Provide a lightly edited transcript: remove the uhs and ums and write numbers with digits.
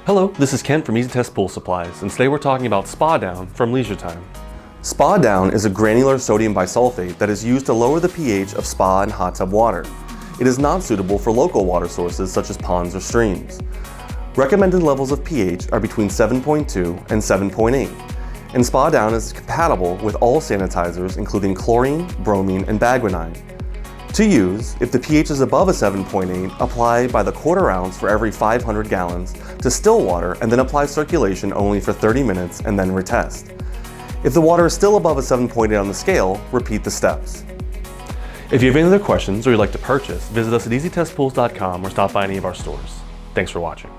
Hello, this is Kent from Easy Test Pool Supplies, and today we're talking about Spa Down from Leisure Time. Spa Down is a granular sodium bisulfate that is used to lower the pH of spa and hot tub water. It is not suitable for local water sources such as ponds or streams. Recommended levels of pH are between 7.2 and 7.8, and Spa Down is compatible with all sanitizers including chlorine, bromine, and biguanide. To use, if the pH is above a 7.8, apply by the quarter ounce for every 500 gallons to still water and then apply circulation only for 30 minutes and then retest. If the water is still above a 7.8 on the scale, repeat the steps. If you have any other questions or you'd like to purchase, visit us at easytestpools.com or stop by any of our stores. Thanks for watching.